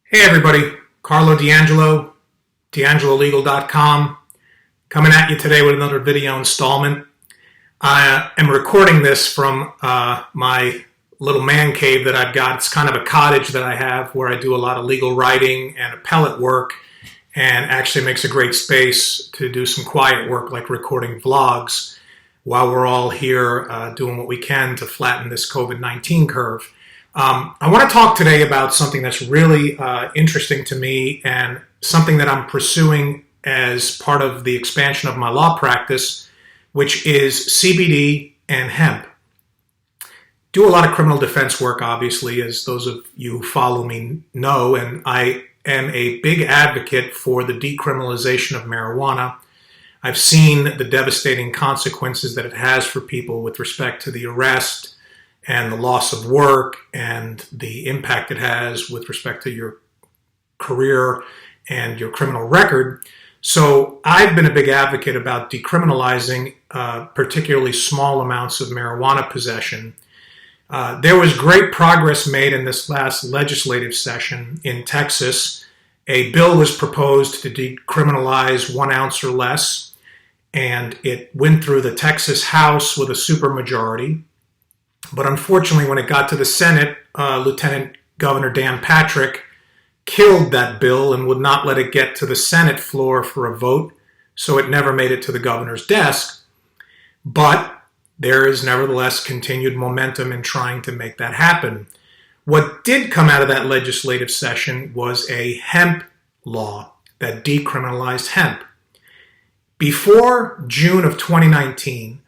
Hey everybody, Carlo D'Angelo, D'AngeloLegal.com, coming at you today with another video installment. I am recording this from my little man cave that I've got. It's kind of a cottage that I have where I do a lot of legal writing and appellate work, and actually makes a great space to do some quiet work like recording vlogs while we're all here doing what we can to flatten this COVID-19 curve. I want to talk today about something that's really interesting to me and something that I'm pursuing as part of the expansion of my law practice, which is CBD and hemp. Do a lot of criminal defense work, obviously, as those of you who follow me know, and I am a big advocate for the decriminalization of marijuana. I've seen the devastating consequences that it has for people with respect to the arrest and the loss of work and the impact it has with respect to your career and your criminal record. So I've been a big advocate about decriminalizing particularly small amounts of marijuana possession. There was great progress made in this last legislative session in Texas. A bill was proposed to decriminalize 1 ounce or less, and it went through the Texas House with a supermajority. But unfortunately, when it got to the Senate, Lieutenant Governor Dan Patrick killed that bill and would not let it get to the Senate floor for a vote, so it never made it to the governor's desk. But there is nevertheless continued momentum in trying to make that happen. What did come out of that legislative session was a hemp law that decriminalized hemp. Before June of 2019,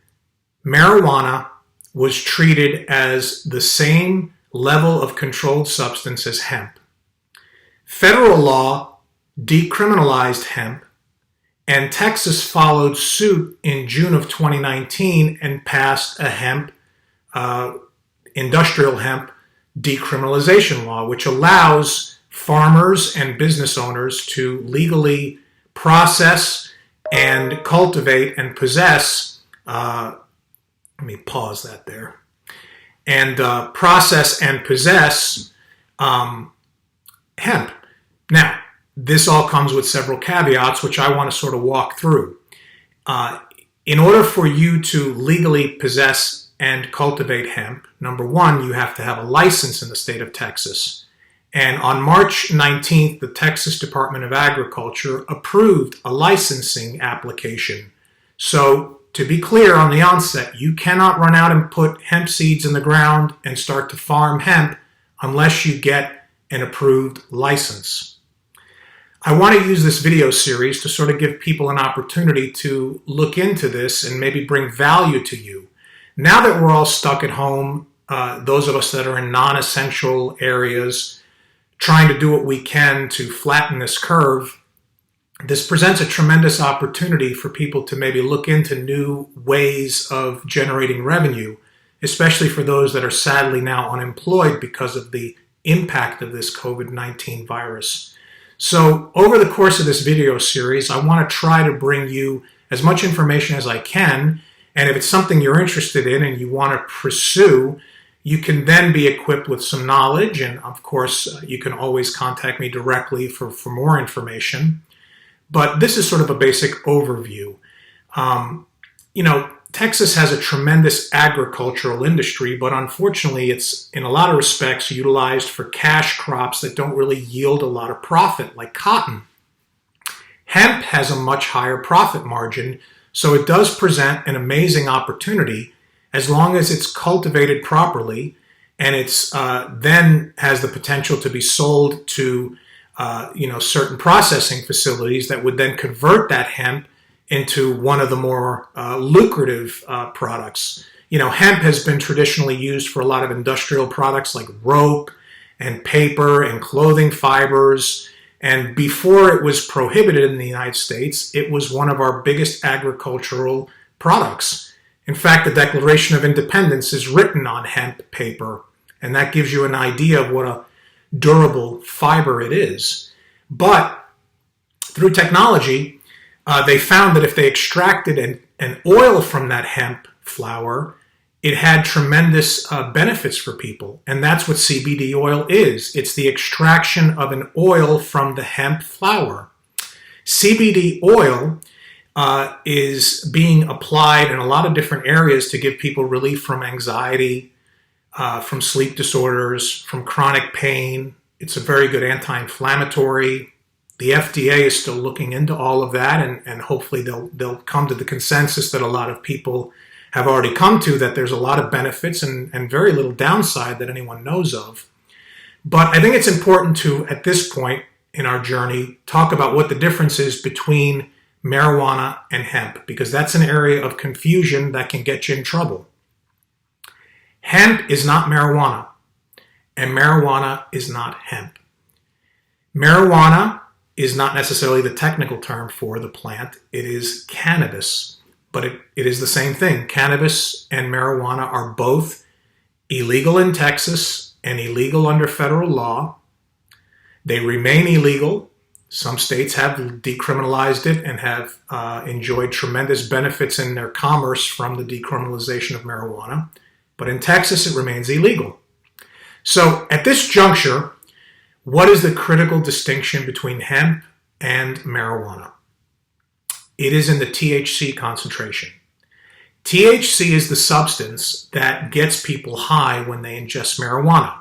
marijuana was treated as the same level of controlled substance as hemp. Federal law decriminalized hemp, and Texas followed suit in June of 2019 and passed a hemp, industrial hemp decriminalization law, which allows farmers and business owners to legally process and cultivate and possess let me pause that there. And process and possess hemp. Now, this all comes with several caveats, which I want to sort of walk through. In order for you to legally possess and cultivate hemp, number one, you have to have a license in the state of Texas. And on March 19th, the Texas Department of Agriculture approved a licensing application. So, to be clear on the onset, you cannot run out and put hemp seeds in the ground and start to farm hemp unless you get an approved license. I want to use this video series to sort of give people an opportunity to look into this and maybe bring value to you. Now that we're all stuck at home, those of us that are in non-essential areas, trying to do what we can to flatten this curve, this presents a tremendous opportunity for people to maybe look into new ways of generating revenue, especially for those that are sadly now unemployed because of the impact of this COVID-19 virus. So over the course of this video series, I want to try to bring you as much information as I can, and if it's something you're interested in and you want to pursue, you can then be equipped with some knowledge, and of course, you can always contact me directly for more information. But this is sort of a basic overview. Texas has a tremendous agricultural industry, but unfortunately it's in a lot of respects utilized for cash crops that don't really yield a lot of profit, like cotton. Hemp has a much higher profit margin, so it does present an amazing opportunity as long as it's cultivated properly, and it's then has the potential to be sold to certain processing facilities that would then convert that hemp into one of the more lucrative products. Hemp has been traditionally used for a lot of industrial products like rope and paper and clothing fibers. And before it was prohibited in the United States, it was one of our biggest agricultural products. In fact, the Declaration of Independence is written on hemp paper, and that gives you an idea of what a durable fiber it is. But through technology, they found that if they extracted an oil from that hemp flower, it had tremendous benefits for people. And that's what CBD oil is. It's the extraction of an oil from the hemp flower. CBD oil is being applied in a lot of different areas to give people relief from anxiety, from sleep disorders, from chronic pain. It's a very good anti-inflammatory. The FDA is still looking into all of that, and hopefully they'll come to the consensus that a lot of people have already come to, that there's a lot of benefits and very little downside that anyone knows of. But I think it's important to, at this point in our journey, talk about what the difference is between marijuana and hemp, because that's an area of confusion that can get you in trouble. Hemp is not marijuana, and marijuana is not hemp. Marijuana is not necessarily the technical term for the plant. It is cannabis, but it is the same thing. Cannabis and marijuana are both illegal in Texas and illegal under federal law. They remain illegal. Some states have decriminalized it and have enjoyed tremendous benefits in their commerce from the decriminalization of marijuana. But in Texas, it remains illegal. So at this juncture, what is the critical distinction between hemp and marijuana? It is in the THC concentration. THC is the substance that gets people high when they ingest marijuana.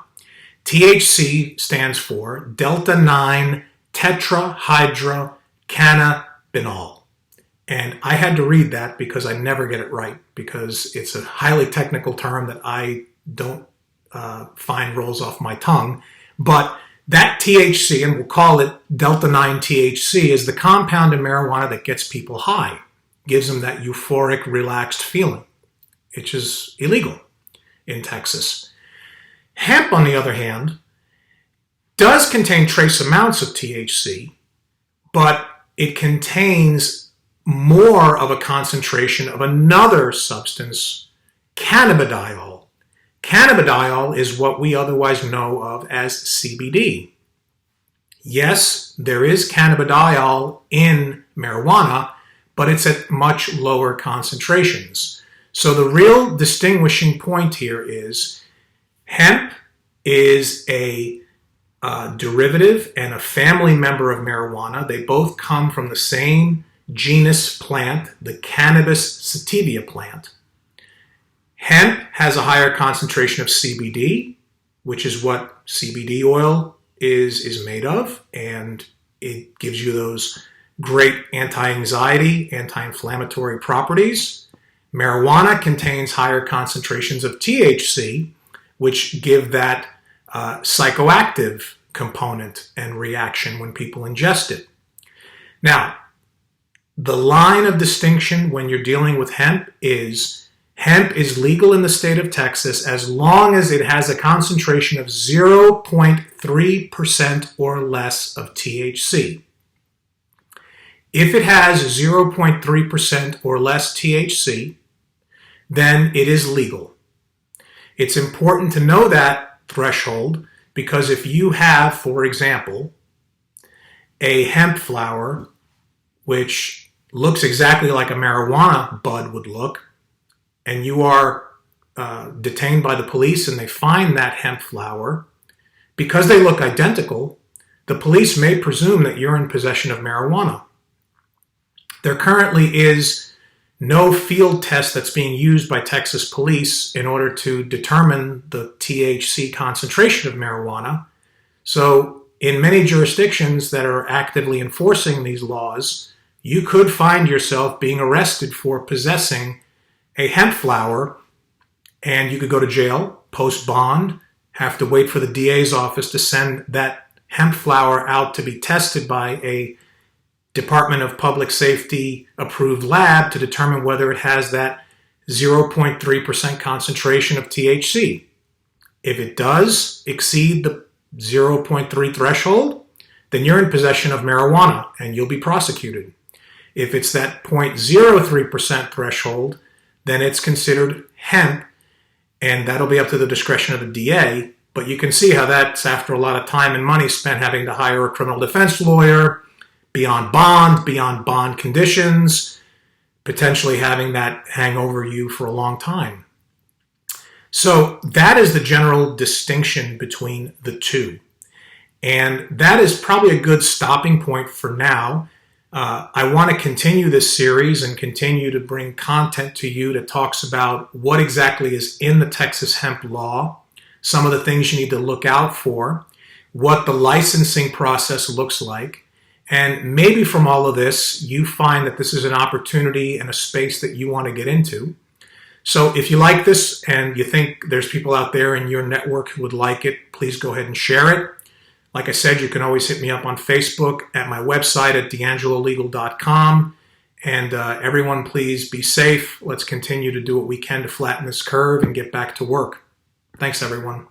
THC stands for delta-9 tetrahydrocannabinol. And I had to read that because I never get it right, because it's a highly technical term that I don't find rolls off my tongue. But that THC, and we'll call it delta-9 THC, is the compound in marijuana that gets people high, gives them that euphoric, relaxed feeling, which is illegal in Texas. Hemp, on the other hand, does contain trace amounts of THC, but it contains more of a concentration of another substance, cannabidiol. Cannabidiol is what we otherwise know of as CBD. Yes, there is cannabidiol in marijuana, but it's at much lower concentrations. So the real distinguishing point here is hemp is a derivative and a family member of marijuana. They both come from the same genus plant, the Cannabis sativa plant. Hemp has a higher concentration of CBD, which is what CBD oil is made of, and it gives you those great anti-anxiety, anti-inflammatory properties. Marijuana contains higher concentrations of THC, which give that psychoactive component and reaction when people ingest it. Now, the line of distinction when you're dealing with hemp is legal in the state of Texas as long as it has a concentration of 0.3% or less of THC. If it has 0.3% or less THC, then it is legal. It's important to know that threshold because if you have, for example, a hemp flower which looks exactly like a marijuana bud would look, and you are detained by the police and they find that hemp flower, because they look identical, the police may presume that you're in possession of marijuana. There currently is no field test that's being used by Texas police in order to determine the THC concentration of marijuana. So in many jurisdictions that are actively enforcing these laws, you could find yourself being arrested for possessing a hemp flower, and you could go to jail, post bond, have to wait for the DA's office to send that hemp flower out to be tested by a Department of Public Safety approved lab to determine whether it has that 0.3% concentration of THC. If it does exceed the 0.3 threshold, then you're in possession of marijuana and you'll be prosecuted. If it's that 0.03% threshold, then it's considered hemp, and that'll be up to the discretion of the DA. But you can see how that's after a lot of time and money spent having to hire a criminal defense lawyer, beyond bond conditions, potentially having that hang over you for a long time. So that is the general distinction between the two. And that is probably a good stopping point for now. I want to continue this series and continue to bring content to you that talks about what exactly is in the Texas hemp law, some of the things you need to look out for, what the licensing process looks like, and maybe from all of this, you find that this is an opportunity and a space that you want to get into. So if you like this and you think there's people out there in your network who would like it, please go ahead and share it. Like I said, you can always hit me up on Facebook, at my website at d'angelolegal.com. And everyone, please be safe. Let's continue to do what we can to flatten this curve and get back to work. Thanks, everyone.